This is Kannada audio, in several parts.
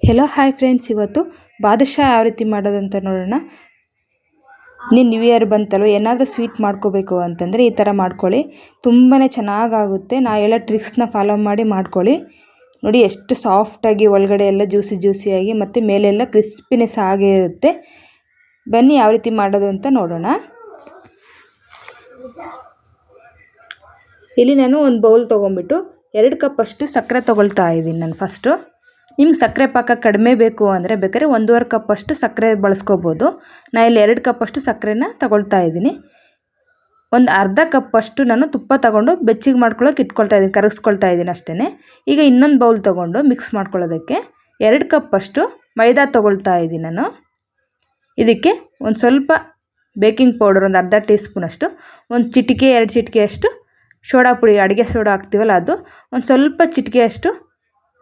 ಹೆಲೋ ಹಾಯ್ ಫ್ರೆಂಡ್ಸ್, ಇವತ್ತು ಬಾದುಷಾ ಯಾವ ರೀತಿ ಮಾಡೋದು ಅಂತ ನೋಡೋಣ. ನ್ಯೂ ಇಯರ್ ಬಂತಲ್ವ, ಏನಾದರೂ ಸ್ವೀಟ್ ಮಾಡ್ಕೋಬೇಕು ಅಂತಂದರೆ ಈ ಥರ ಮಾಡ್ಕೊಳ್ಳಿ, ತುಂಬಾ ಚೆನ್ನಾಗಾಗುತ್ತೆ. ನಾ ಹೇಳೋ ಟ್ರಿಕ್ಸ್ನ ಫಾಲೋ ಮಾಡಿ ಮಾಡ್ಕೊಳ್ಳಿ. ನೋಡಿ ಎಷ್ಟು ಸಾಫ್ಟಾಗಿ, ಒಳಗಡೆ ಎಲ್ಲ ಜ್ಯೂಸಿಯಾಗಿ ಮತ್ತು ಮೇಲೆಲ್ಲ ಕ್ರಿಸ್ಪಿನೆಸ್ ಆಗೇ ಇರುತ್ತೆ. ಬನ್ನಿ ಯಾವ ರೀತಿ ಮಾಡೋದು ಅಂತ ನೋಡೋಣ. ಇಲ್ಲಿ ನಾನು ಒಂದು ಬೌಲ್ ತೊಗೊಂಬಿಟ್ಟು 2 ಕಪ್ ಅಷ್ಟು ಸಕ್ಕರೆ ತೊಗೊಳ್ತಾ ಇದ್ದೀನಿ. ನಾನು ಫಸ್ಟು ನಿಮ್ಗೆ ಸಕ್ಕರೆ ಪಾಕ ಕಡಿಮೆ ಬೇಕು ಅಂದರೆ ಬೇಕಾದ್ರೆ 1.5 ಕಪ್ ಅಷ್ಟು ಸಕ್ಕರೆ ಬಳಸ್ಕೋಬೋದು. ನಾನು ಇಲ್ಲಿ 2 ಕಪ್ ಅಷ್ಟು ಸಕ್ಕರೆನ ತಗೊಳ್ತಾ ಇದ್ದೀನಿ. ಒಂದು ಅರ್ಧ ಕಪ್ ಅಷ್ಟು ನಾನು ತುಪ್ಪ ತಗೊಂಡು ಬೆಚ್ಚಗೆ ಮಾಡ್ಕೊಳ್ಳೋಕೆ ಇಟ್ಕೊಳ್ತಾ ಇದ್ದೀನಿ, ಕರಗಿಸ್ಕೊಳ್ತಾ ಇದ್ದೀನಿ ಅಷ್ಟೇ. ಈಗ ಇನ್ನೊಂದು ಬೌಲ್ ತೊಗೊಂಡು ಮಿಕ್ಸ್ ಮಾಡ್ಕೊಳ್ಳೋದಕ್ಕೆ 2 ಕಪ್ ಅಷ್ಟು ಮೈದಾ ತೊಗೊಳ್ತಾ ಇದ್ದೀನಿ ನಾನು. ಇದಕ್ಕೆ ಒಂದು ಸ್ವಲ್ಪ ಬೇಕಿಂಗ್ ಪೌಡರ್, ಒಂದು ಅರ್ಧ ಟೀ ಸ್ಪೂನ್ ಅಷ್ಟು, ಒಂದು ಚಿಟಿಕೆ 2 ಚಿಟಿಕೆ ಅಷ್ಟು ಸೋಡಾ ಪುಡಿ, ಅಡುಗೆ ಸೋಡಾ ಹಾಕ್ತೀವಲ್ಲ ಅದು, ಒಂದು ಸ್ವಲ್ಪ ಚಿಟಿಕೆ ಅಷ್ಟು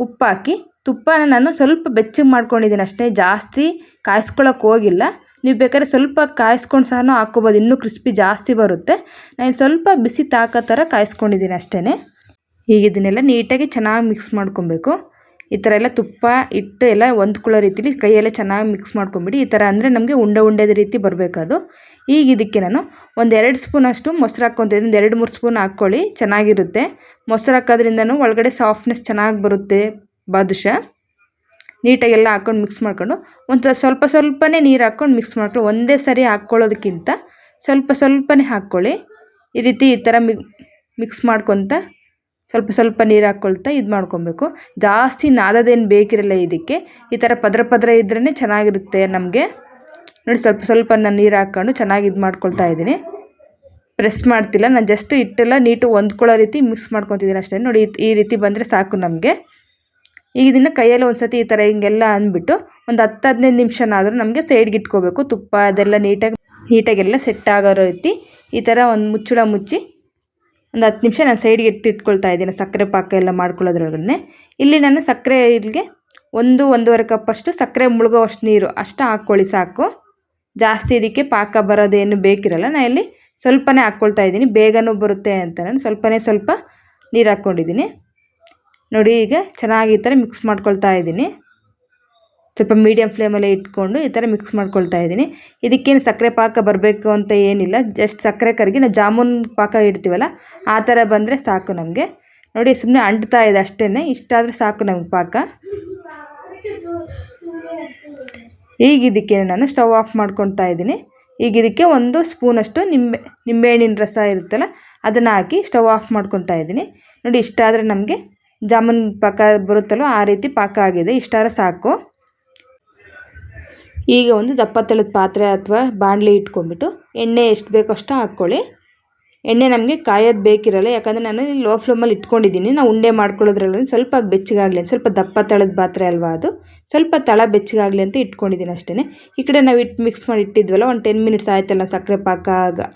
ಉಪ್ಪು ಹಾಕಿ ತುಪ್ಪನ ನಾನು ಸ್ವಲ್ಪ ಬೆಚ್ಚಗೆ ಮಾಡ್ಕೊಂಡಿದ್ದೀನಿ ಅಷ್ಟೇ, ಜಾಸ್ತಿ ಕಾಯಿಸ್ಕೊಳ್ಳೋಕೆ ಹೋಗಿಲ್ಲ. ನೀವು ಬೇಕಾದ್ರೆ ಸ್ವಲ್ಪ ಕಾಯಿಸ್ಕೊಂಡು ಸಹ ಹಾಕ್ಕೋಬೋದು, ಇನ್ನೂ ಕ್ರಿಸ್ಪಿ ಜಾಸ್ತಿ ಬರುತ್ತೆ. ನಾನು ಸ್ವಲ್ಪ ಬಿಸಿ ತಾಕೋ ಥರ ಕಾಯಿಸ್ಕೊಂಡಿದ್ದೀನಿ ಅಷ್ಟೇ. ಈಗ ಇದನ್ನೆಲ್ಲ ನೀಟಾಗಿ ಚೆನ್ನಾಗಿ ಮಿಕ್ಸ್ ಮಾಡ್ಕೊಬೇಕು. ಈ ಥರ ಎಲ್ಲ ತುಪ್ಪ ಇಟ್ಟು ಎಲ್ಲ ಹೊಂದ್ಕೊಳ್ಳೋ ರೀತಿಲಿ ಕೈಯೆಲ್ಲ ಚೆನ್ನಾಗಿ ಮಿಕ್ಸ್ ಮಾಡ್ಕೊಂಬಿಡಿ. ಈ ಥರ ಅಂದರೆ ನಮಗೆ ಉಂಡೆ ರೀತಿ ಬರಬೇಕದು. ಈಗ ಇದಕ್ಕೆ ನಾನು ಒಂದು 2 ಸ್ಪೂನ್ ಅಷ್ಟು ಮೊಸರು ಹಾಕ್ಕೊತಿದ್ದೀನಿ. 2-3 ಸ್ಪೂನ್ ಹಾಕ್ಕೊಳ್ಳಿ, ಚೆನ್ನಾಗಿರುತ್ತೆ. ಮೊಸರು ಹಾಕೋದ್ರಿಂದನೂ ಒಳಗಡೆ ಸಾಫ್ಟ್ನೆಸ್ ಚೆನ್ನಾಗಿ ಬರುತ್ತೆ. ಬಾದುಷಾ ನೀಟಾಗೆಲ್ಲ ಹಾಕ್ಕೊಂಡು ಮಿಕ್ಸ್ ಮಾಡ್ಕೊಂಡು ಒಂದು ಸ್ವಲ್ಪನೇ ನೀರು ಹಾಕ್ಕೊಂಡು ಮಿಕ್ಸ್ ಮಾಡ್ಕೊಂಡು, ಒಂದೇ ಸರಿ ಹಾಕ್ಕೊಳ್ಳೋದಕ್ಕಿಂತ ಸ್ವಲ್ಪನೇ ಹಾಕ್ಕೊಳ್ಳಿ. ಈ ಥರ ಮಿಕ್ಸ್ ಮಾಡ್ಕೊತ ಸ್ವಲ್ಪ ನೀರು ಹಾಕ್ಕೊಳ್ತಾ ಇದು ಮಾಡ್ಕೊಬೇಕು. ಜಾಸ್ತಿ ನಾದೋದೇನು ಬೇಕಿರಲ್ಲ ಇದಕ್ಕೆ. ಈ ಥರ ಪದ್ರ ಇದ್ರೇ ಚೆನ್ನಾಗಿರುತ್ತೆ ನಮಗೆ. ನೋಡಿ ಸ್ವಲ್ಪ ನಾನು ನೀರು ಹಾಕ್ಕೊಂಡು ಚೆನ್ನಾಗಿ ಇದು ಮಾಡ್ಕೊಳ್ತಾ ಇದ್ದೀನಿ. ಪ್ರೆಸ್ ಮಾಡ್ತಿಲ್ಲ, ನಾನು ಜಸ್ಟ್ ಹಿಟ್ಟೆಲ್ಲ ನೀಟು ಹೊಂದ್ಕೊಳ್ಳೋ ರೀತಿ ಮಿಕ್ಸ್ ಮಾಡ್ಕೊತಿದ್ದೀನಿ ಅಷ್ಟೇ. ನೋಡಿ ಈ ರೀತಿ ಬಂದರೆ ಸಾಕು ನಮಗೆ. ಈಗ ಇದನ್ನು ಕೈಯಲ್ಲಿ ಒಂದು ಸತಿ ಈ ಥರ ಹಿಂಗೆಲ್ಲ ಅಂದ್ಬಿಟ್ಟು ಒಂದು 10-15 ನಿಮಿಷನಾದರೂ ನಮಗೆ ಸೈಡ್ಗೆ ಇಟ್ಕೋಬೇಕು. ತುಪ್ಪ ಅದೆಲ್ಲ ನೀಟಾಗೆಲ್ಲ ಸೆಟ್ ಆಗೋ ರೀತಿ ಈ ಥರ ಒಂದು ಮುಚ್ಚಳ ಮುಚ್ಚಿ ಒಂದು 10 ನಿಮಿಷ ನಾನು ಸೈಡ್ಗೆ ಇಟ್ಕೊಳ್ತಾ ಇದ್ದೀನಿ. ಸಕ್ಕರೆ ಪಾಕ ಎಲ್ಲ ಮಾಡ್ಕೊಳ್ಳೋದ್ರೊಳಗಡೆ ಇಲ್ಲಿ ನಾನು ಸಕ್ಕರೆ ಇಲ್ಲಿಗೆ 1-1.5 ಕಪ್ ಅಷ್ಟು ಸಕ್ಕರೆ ಮುಳುಗೋ ಅಷ್ಟು ನೀರು ಅಷ್ಟು ಹಾಕ್ಕೊಳ್ಳಿ ಸಾಕು. ಜಾಸ್ತಿ ಇದಕ್ಕೆ ಪಾಕ ಬರೋದೇನು ಬೇಕಿರಲ್ಲ. ನಾನು ಇಲ್ಲಿ ಸ್ವಲ್ಪನೇ ಹಾಕ್ಕೊಳ್ತಾ ಇದ್ದೀನಿ, ಬೇಗನೂ ಬರುತ್ತೆ ಅಂತ ನಾನು ಸ್ವಲ್ಪ ನೀರು ಹಾಕ್ಕೊಂಡಿದ್ದೀನಿ. ನೋಡಿ ಈಗ ಚೆನ್ನಾಗಿ ಈ ಥರ ಮಿಕ್ಸ್ ಮಾಡ್ಕೊಳ್ತಾ ಇದ್ದೀನಿ. ಸ್ವಲ್ಪ ಮೀಡಿಯಮ್ ಫ್ಲೇಮಲ್ಲೇ ಇಟ್ಕೊಂಡು ಈ ಥರ ಮಿಕ್ಸ್ ಮಾಡ್ಕೊಳ್ತಾ ಇದ್ದೀನಿ. ಇದಕ್ಕೇನು ಸಕ್ಕರೆ ಪಾಕ ಬರಬೇಕು ಅಂತ ಏನಿಲ್ಲ, ಜಸ್ಟ್ ಸಕ್ಕರೆ ಕರಗಿ ನಾವು ಜಾಮೂನ್ ಪಾಕ ಇಡ್ತೀವಲ್ಲ ಆ ಥರ ಬಂದರೆ ಸಾಕು ನಮಗೆ. ನೋಡಿ ಸುಮ್ಮನೆ ಅಂಟ್ತಾ ಇದೆ ಅಷ್ಟೇ, ಇಷ್ಟಾದರೆ ಸಾಕು ನಮಗೆ ಪಾಕ. ಈಗ ಇದಕ್ಕೆ ನಾನು ಸ್ಟವ್ ಆಫ್ ಮಾಡ್ಕೊಳ್ತಾ ಇದ್ದೀನಿ. ಈಗ ಇದಕ್ಕೆ 1 ಸ್ಪೂನಷ್ಟು ನಿಂಬೆಹಣ್ಣಿನ ರಸ ಇರುತ್ತಲ್ಲ ಅದನ್ನು ಹಾಕಿ ಸ್ಟವ್ ಆಫ್ ಮಾಡ್ಕೊಳ್ತಾ ಇದ್ದೀನಿ. ನೋಡಿ ಇಷ್ಟಾದರೆ ನಮಗೆ ಜಾಮೂನ್ ಪಾಕ ಬರುತ್ತಲ್ವ ಆ ರೀತಿ ಪಾಕ ಆಗಿದೆ, ಇಷ್ಟಾದರೆ ಸಾಕು. ಈಗ ಒಂದು ದಪ್ಪ ತಳದ ಪಾತ್ರೆ ಅಥವಾ ಬಾಣಲಿ ಇಟ್ಕೊಂಡ್ಬಿಟ್ಟು ಎಣ್ಣೆ ಎಷ್ಟು ಬೇಕೋ ಅಷ್ಟು ಹಾಕ್ಕೊಳ್ಳಿ. ಎಣ್ಣೆ ನಮಗೆ ಕಾಯೋದು ಬೇಕಿರಲ್ಲ, ಯಾಕಂದರೆ ನಾನು ಲೋ ಫ್ಲೇಮಲ್ಲಿ ಇಟ್ಕೊಂಡಿದ್ದೀನಿ. ನಾವು ಉಂಡೆ ಮಾಡ್ಕೊಳ್ಳೋದ್ರಲ್ಲಿ ಸ್ವಲ್ಪ ಬೆಚ್ಚಗಾಗಲಿ, ಸ್ವಲ್ಪ ದಪ್ಪ ತಳದ ಪಾತ್ರೆ ಅಲ್ವಾ ಅದು, ಸ್ವಲ್ಪ ತಳ ಬೆಚ್ಚಗಾಗಲಿ ಅಂತ ಇಟ್ಕೊಂಡಿದ್ದೀನಿ ಅಷ್ಟೇ. ಈ ಕಡೆ ನಾವು ಮಿಕ್ಸ್ ಮಾಡಿ ಇಟ್ಟಿದ್ವಲ್ಲ, ಒಂದು 10 ಮಿನಿಟ್ಸ್ ಆಯ್ತಲ್ಲ ಸಕ್ಕರೆ ಪಾಕ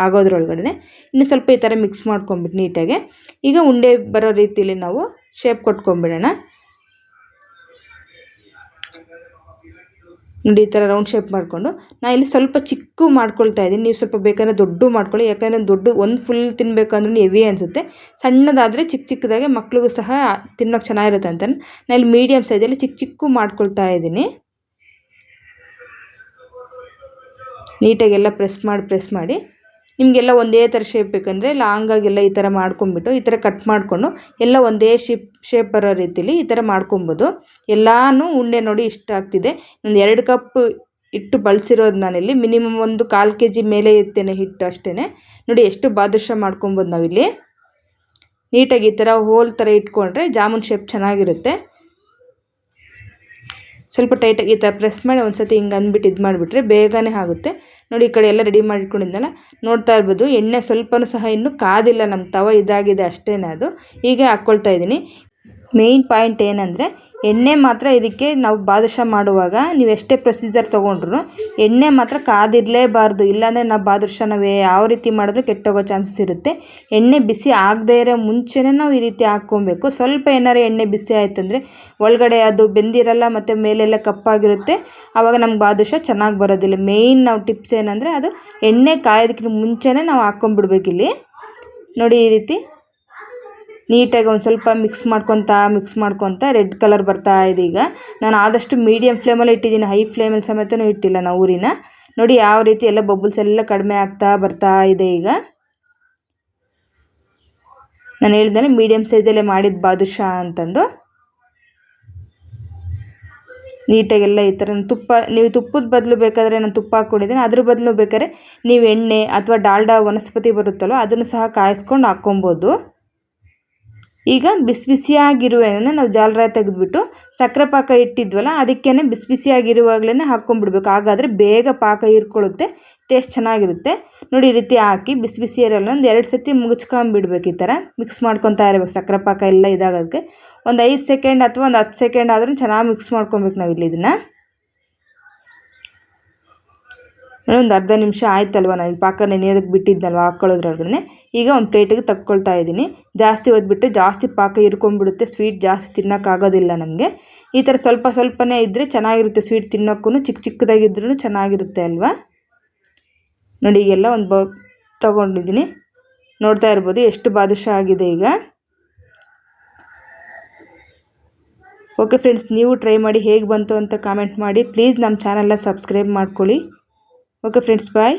ಆಗೋದ್ರೊಳಗಡೆ. ಇನ್ನು ಸ್ವಲ್ಪ ಈ ಥರ ಮಿಕ್ಸ್ ಮಾಡ್ಕೊಂಬಿಟ್ಟು ನೀಟಾಗೆ ಈಗ ಉಂಡೆ ಬರೋ ರೀತಿಯಲ್ಲಿ ನಾವು ಶೇಪ್ ಕೊಟ್ಕೊಂಡ್ಬಿಡೋಣ. ನೋಡಿ ಈ ಥರ ರೌಂಡ್ ಶೇಪ್ ಮಾಡಿಕೊಂಡು ನಾನು ಇಲ್ಲಿ ಸ್ವಲ್ಪ ಚಿಕ್ಕ ಮಾಡ್ಕೊಳ್ತಾ ಇದ್ದೀನಿ. ನೀವು ಸ್ವಲ್ಪ ಬೇಕಾದ್ರೆ ದೊಡ್ಡ ಮಾಡ್ಕೊಳ್ಳಿ, ಯಾಕಂದರೆ ದೊಡ್ಡ ಒಂದು ಫುಲ್ ತಿನ್ನಬೇಕಂದ್ರೂ ಹೆವಿ ಅನಿಸುತ್ತೆ. ಸಣ್ಣದಾದರೆ ಚಿಕ್ಕದಾಗೆ ಮಕ್ಳಿಗೂ ಸಹ ತಿನ್ನೋಕೆ ಚೆನ್ನಾಗಿರುತ್ತೆ ಅಂತ ನಾನು ಇಲ್ಲಿ ಮೀಡಿಯಮ್ ಸೈಜಲ್ಲಿ ಚಿಕ್ಕ ಮಾಡ್ಕೊಳ್ತಾ ಇದ್ದೀನಿ. ನೀಟಾಗೆಲ್ಲ ಪ್ರೆಸ್ ಮಾಡಿ ನಿಮಗೆಲ್ಲ ಒಂದೇ ಥರ ಶೇಪ್ ಬೇಕಂದರೆ ಲಾಂಗಾಗೆಲ್ಲ ಈ ಥರ ಮಾಡ್ಕೊಂಬಿಟ್ಟು ಈ ಥರ ಕಟ್ ಮಾಡಿಕೊಂಡು ಎಲ್ಲ ಒಂದೇ ಶೇಪ್ ಬರೋ ರೀತಿಲಿ ಈ ಥರ ಮಾಡ್ಕೊಬೋದು. ಎಲ್ಲನೂ ಉಂಡೆ ನೋಡಿ ಇಷ್ಟ ಆಗ್ತಿದೆ. ಒಂದು 2 ಕಪ್ ಹಿಟ್ಟು ಬಳಸಿರೋದು ನಾನಿಲ್ಲಿ, ಮಿನಿಮಮ್ ಒಂದು 1/4 kg ಮೇಲೆ ಇರ್ತೇನೆ ಹಿಟ್ಟು ಅಷ್ಟೇ. ನೋಡಿ ಎಷ್ಟು ಬಾದುಷಾ ಮಾಡ್ಕೊಬೋದು ನಾವಿಲ್ಲಿ. ನೀಟಾಗಿ ಈ ಥರ ಹೋಲ್ ಥರ ಇಟ್ಕೊಂಡ್ರೆ ಜಾಮೂನ್ ಶೇಪ್ ಚೆನ್ನಾಗಿರುತ್ತೆ. ಸ್ವಲ್ಪ ಟೈಟಾಗಿ ಈ ಥರ ಪ್ರೆಸ್ ಮಾಡಿ ಒಂದು ಸತಿ ಹಿಂಗೆ ಅಂದ್ಬಿಟ್ಟು ಇದು ಮಾಡಿಬಿಟ್ರೆ ಬೇಗನೆ ಆಗುತ್ತೆ. ನೋಡಿ ಈ ಕಡೆ ಎಲ್ಲ ರೆಡಿ ಮಾಡಿಟ್ಕೊಂಡಿದ್ದೆನಲ್ಲ, ನೋಡ್ತಾ ಇರ್ಬೋದು ಎಣ್ಣೆ ಸ್ವಲ್ಪನೂ ಸಹ ಇನ್ನೂ ಕಾದಿಲ್ಲ, ನಮ್ಮ ತವ ಇದಾಗಿದೆ ಅಷ್ಟೇ. ಅದು ಹೀಗೆ ಹಾಕ್ಕೊಳ್ತಾ ಇದ್ದೀನಿ. ಮೇಯ್ನ್ ಪಾಯಿಂಟ್ ಏನಂದರೆ ಎಣ್ಣೆ ಮಾತ್ರ ಇದಕ್ಕೆ ನಾವು ಬಾದುಷಾ ಮಾಡುವಾಗ ನೀವು ಎಷ್ಟೇ ಪ್ರೊಸೀಜರ್ ತೊಗೊಂಡ್ರು ಎಣ್ಣೆ ಮಾತ್ರ ಕಾದಿರಲೇಬಾರ್ದು. ಇಲ್ಲಾಂದರೆ ನಾವು ಬಾದುಷಾ ಯಾವ ರೀತಿ ಮಾಡಿದ್ರೂ ಕೆಟ್ಟೋಗೋ ಚಾನ್ಸಸ್ ಇರುತ್ತೆ. ಎಣ್ಣೆ ಬಿಸಿ ಆಗದೇ ಇರೋ ಮುಂಚೆನೇ ನಾವು ಈ ರೀತಿ ಹಾಕ್ಕೊಬೇಕು. ಸ್ವಲ್ಪ ಏನಾರು ಎಣ್ಣೆ ಬಿಸಿ ಆಯ್ತಂದರೆ ಒಳಗಡೆ ಅದು ಬೆಂದಿರಲ್ಲ ಮತ್ತು ಮೇಲೆಲ್ಲ ಕಪ್ಪಾಗಿರುತ್ತೆ, ಆವಾಗ ನಮ್ಗೆ ಬಾದುಷಾ ಚೆನ್ನಾಗಿ ಬರೋದಿಲ್ಲ. ಮೇಯ್ನ್ ನಾವು ಟಿಪ್ಸ್ ಏನಂದರೆ ಅದು ಎಣ್ಣೆ ಕಾಯೋದಕ್ಕಿಂತ ಮುಂಚೆನೇ ನಾವು ಹಾಕ್ಕೊಂಬಿಡ್ಬೇಕಿಲ್ಲಿ. ನೋಡಿ ಈ ರೀತಿ ನೀಟಾಗಿ ಒಂದು ಸ್ವಲ್ಪ ಮಿಕ್ಸ್ ಮಾಡ್ಕೊತ ರೆಡ್ ಕಲರ್ ಬರ್ತಾ ಇದೆ. ಈಗ ನಾನು ಆದಷ್ಟು ಮೀಡಿಯಮ್ ಫ್ಲೇಮಲ್ಲಿ ಇಟ್ಟಿದ್ದೀನಿ, ಹೈ ಫ್ಲೇಮಲ್ಲಿ ಸಮೇತನೂ ಇಟ್ಟಿಲ್ಲ ನಾವು ಊರಿನ. ನೋಡಿ ಯಾವ ರೀತಿ ಎಲ್ಲ ಬಬಲ್ಸ್ ಎಲ್ಲ ಕಡಿಮೆ ಆಗ್ತಾ ಬರ್ತಾ ಇದೆ. ಈಗ ನಾನು ಹೇಳಿದ್ದೇನೆ ಮೀಡಿಯಮ್ ಸೈಜಲ್ಲೇ ಮಾಡಿದ್ದು ಬಾದುಷಾ ಅಂತಂದು. ನೀಟಾಗೆಲ್ಲ ಈ ಥರ ನೀವು ತುಪ್ಪದ ಬದಲು ಬೇಕಾದರೆ ನಾನು ತುಪ್ಪ ಹಾಕ್ಕೊಂಡಿದ್ದೀನಿ, ಅದ್ರ ಬದಲು ಬೇಕಾದ್ರೆ ನೀವು ಎಣ್ಣೆ ಅಥವಾ ಡಾಲ್ಡಾ ವನಸ್ಪತಿ ಬರುತ್ತಲ್ಲೋ ಅದನ್ನು ಸಹ ಕಾಯಿಸ್ಕೊಂಡು ಹಾಕ್ಕೊಬೋದು. ಈಗ ಬಿಸಿ ಬಿಸಿಯಾಗಿರುವ ಎಣ್ಣೆನ ನಾವು ಜಾಲರಾಯಿ ತೆಗೆದುಬಿಟ್ಟು ಸಕ್ಕರೆ ಪಾಕ ಇಟ್ಟಿದ್ವಲ್ಲ ಅದಕ್ಕೇ ಬಿಸಿ ಬಿಸಿಯಾಗಿರುವಾಗಲೇ ಹಾಕ್ಕೊಂಡ್ಬಿಡ್ಬೇಕು. ಹಾಗಾದರೆ ಬೇಗ ಪಾಕ ಹೀರ್ಕೊಳ್ಳುತ್ತೆ, ಟೇಸ್ಟ್ ಚೆನ್ನಾಗಿರುತ್ತೆ. ನೋಡಿ ಈ ರೀತಿ ಹಾಕಿ ಬಿಸಿ ಬಿಸಿ ಇರಲ್ಲ ಒಂದು 2 ಸತಿ ಮುಗಿಸ್ಕೊಂಬಿಡ್ಬೇಕು. ಈ ಥರ ಮಿಕ್ಸ್ ಮಾಡ್ಕೊತಾ ಇರಬೇಕು. ಸಕ್ಕರೆ ಪಾಕ ಎಲ್ಲ ಇದಾಗೋದಕ್ಕೆ ಒಂದು 5 ಸೆಕೆಂಡ್ ಅಥವಾ ಒಂದು 10 ಸೆಕೆಂಡ್ ಆದ್ರೂ ಚೆನ್ನಾಗಿ ಮಿಕ್ಸ್ ಮಾಡ್ಕೊಬೇಕು ನಾವು ಇಲ್ಲಿ ಇದನ್ನು. ಒಂದು ಅರ್ಧ ನಿಮಿಷ ಆಯ್ತಲ್ವ, ನಾನು ಪಾಕ ನೆನೆಯೋದಕ್ಕೆ ಬಿಟ್ಟಿದ್ದಲ್ವ ಹಾಕ್ಕೊಳ್ಳೋದ್ರೊಳಗಡೆ. ಈಗ ಒಂದು ಪ್ಲೇಟಿಗೆ ತಕ್ಕೊಳ್ತಾ ಇದ್ದೀನಿ. ಜಾಸ್ತಿ ಒದ್ಬಿಟ್ಟು ಜಾಸ್ತಿ ಪಾಕ ಹಿರ್ಕೊಂಡ್ಬಿಡುತ್ತೆ, ಸ್ವೀಟ್ ಜಾಸ್ತಿ ತಿನ್ನೋಕ್ಕಾಗೋದಿಲ್ಲ ನಮಗೆ. ಈ ಥರ ಸ್ವಲ್ಪ ಸ್ವಲ್ಪನೇ ಇದ್ದರೆ ಚೆನ್ನಾಗಿರುತ್ತೆ ಸ್ವೀಟ್ ತಿನ್ನೋಕ್ಕೂ, ಚಿಕ್ಕ ಚಿಕ್ಕದಾಗಿದ್ರೂ ಚೆನ್ನಾಗಿರುತ್ತೆ ಅಲ್ವಾ. ನೋಡಿ ಈಗೆಲ್ಲ ಒಂದು ತೊಗೊಂಡಿದ್ದೀನಿ, ನೋಡ್ತಾ ಇರ್ಬೋದು ಎಷ್ಟು ಬಾದುಷಾ ಆಗಿದೆ ಈಗ. ಓಕೆ ಫ್ರೆಂಡ್ಸ್, ನೀವು ಟ್ರೈ ಮಾಡಿ ಹೇಗೆ ಬಂತು ಅಂತ ಕಾಮೆಂಟ್ ಮಾಡಿ. ಪ್ಲೀಸ್ ನಮ್ಮ ಚಾನಲ್ನ ಸಬ್ಸ್ಕ್ರೈಬ್ ಮಾಡ್ಕೊಳ್ಳಿ. ಓಕೆ ಫ್ರೆಂಡ್ಸ್, ಬಾಯ್.